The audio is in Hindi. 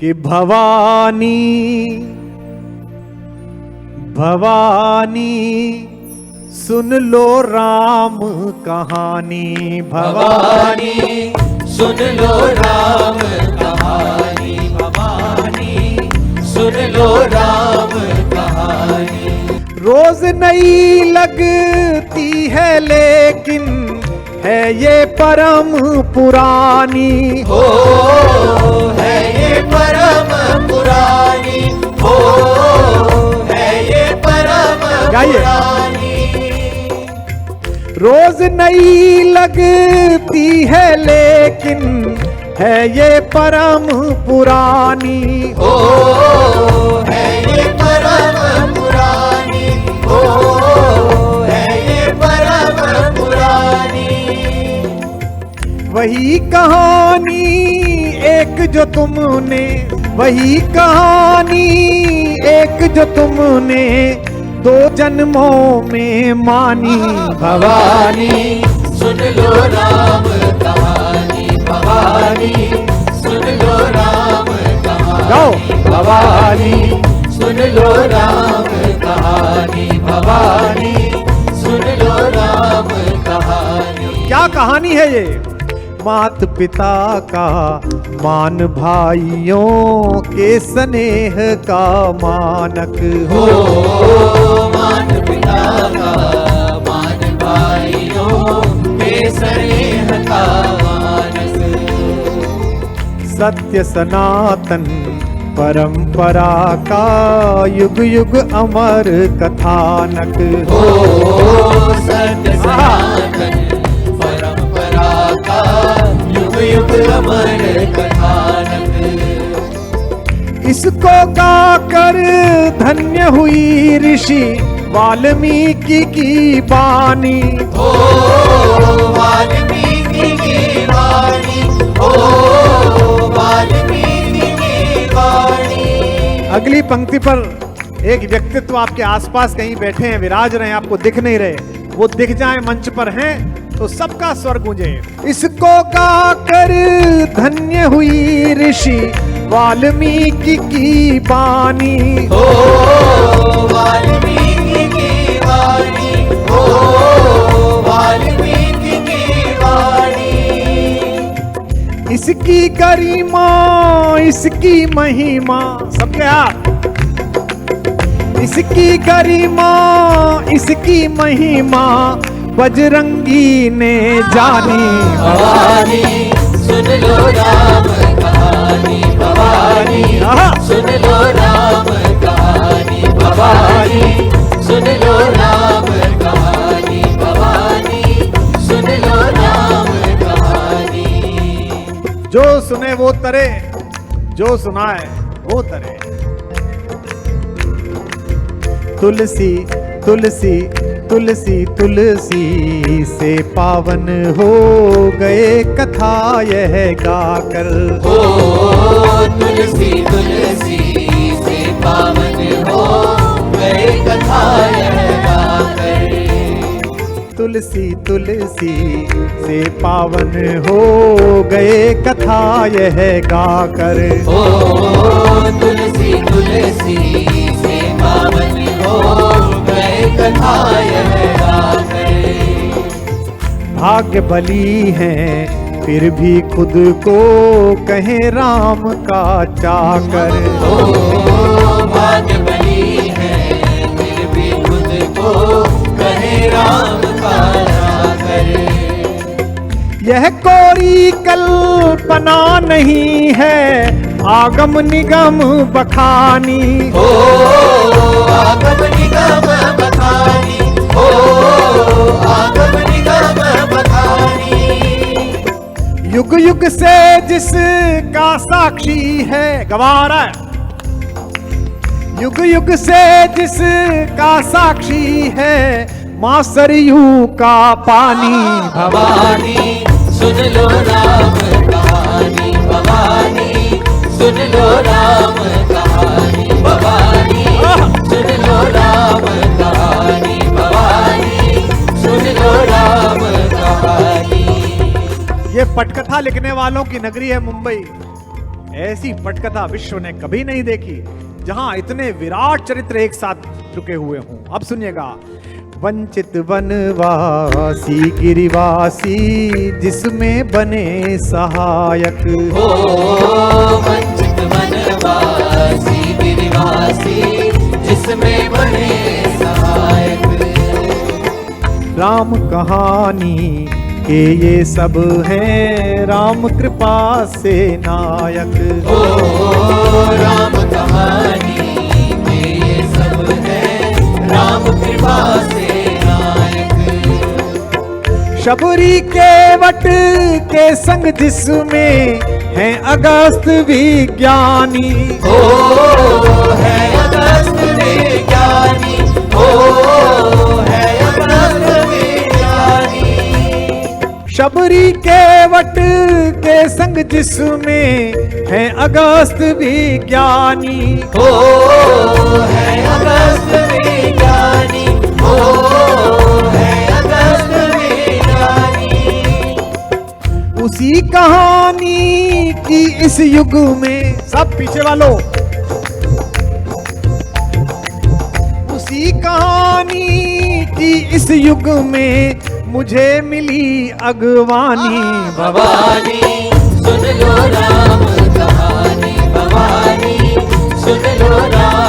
कि भवानी भवानी सुन लो राम कहानी। भवानी सुन लो राम कहानी। भवानी सुन लो राम कहानी। रोज नई लगती है लेकिन है ये परम पुरानी। हो है ये परम पुरानी। हो है ये परम पुरानी। रोज नई लगती है लेकिन है ये परम पुरानी। हो है ये परम पुरानी। हो है ये परम पुरानी। वही कहानी एक जो तुमने, वही कहानी एक जो तुमने दो जन्मों में मानी। भवानी सुन लो राम कहानी। भवानी सुन लो राम कहानी। भवानी सुन लो राम कहानी। भवानी सुन लो राम कहानी। क्या कहानी है ये? मात पिता का मान, भाइयों के स्नेह का मानक हो मान पिता का मान, भाइयों के स्नेह का मानक। सत्य सनातन परंपरा का युग युग अमर कथानक हो सत्य सनातन परंपरा का युग युग अमर कथानक। इसको गाकर धन्य हुई ऋषि वाल्मीकि की बानी। हो वाल्मीकि की वाणी। हो वाल्मीकि की वाणी। अगली पंक्ति पर एक व्यक्तित्व आपके आसपास कहीं बैठे हैं, विराज रहे हैं, आपको दिख नहीं रहे, वो दिख जाए मंच पर हैं तो सबका स्वर गूंजे। इसको गाकर धन्य हुई ऋषि वाल्मीकि की बानी। हो वाल्मीकि की वाणी। हो वाल्मीकि की वाणी। इसकी गरिमा इसकी महिमा, सबके हाथ। इसकी गरिमा इसकी महिमा बजरंगी ने जानी। भवानी सुन लो राम कहानी। भवानी सुन लो राम कहानी। भवानी सुन लो राम कहानी। भवानी सुन लो राम कहानी। जो सुने वो तरे, जो सुनाए वो तरे। तुलसी तुलसी तुलसी तुलसी से पावन हो गए कथा यह गाकर। हो तुलसी तुलसी से पावन हो गए कथा यह गाकर। तुलसी तुलसी से पावन हो गए कथा यह गाकर। हो तुलसी तुलसी से पावन हो गए कथा यह गाकर। भाग्य बली हैं फिर भी खुद को कहे राम का चाकर। हो भाग्य बली है फिर भी खुद को कहे राम का चाकर। यह कोई कल्पना नहीं है आगम निगम बखानी। हो आगम निगम बखानी। हो आगम निगम बखानी। युग युग से जिसका साक्षी है, गवारा है। युग युग से जिसका साक्षी है मां सरयू का पानी। भवानी सुन लो राम कहानी। भवानी सुन लो राम कहानी। भवानी सुन लो राम कहानी। भवानी सुन लो राम कहानी। ये पटकथा लिखने वालों की नगरी है मुंबई। ऐसी पटकथा विश्व ने कभी नहीं देखी जहां इतने विराट चरित्र एक साथ रुके हुए हों। अब सुनिएगा। वंचित वनवासी गिरिवासी जिसमें बने सहायक, ओ वंचित वनवासी गिरिवासी जिसमें बने सहायक। राम कहानी के ये सब हैं राम कृपा से नायक। ओ राम कहानी के ये सब है राम कृपा से नायक। शबरी के वट के संग जिसमें हैं अगस्त विज्ञानी, ओ है अगस्त विज्ञानी, ओ है अगस्त विज्ञानी। शबरी के वट के संग जिसमें हैं अगस्त विज्ञानी, ओ है अगस्त विज्ञानी, ओ है अगस्त विज्ञानी। उसी कहानी की इस युग में, सब पीछे वालों, उसी कहानी की इस युग में मुझे मिली अगवानी। भवानी सुन लो राम कहानी, भवानी सुन लो राम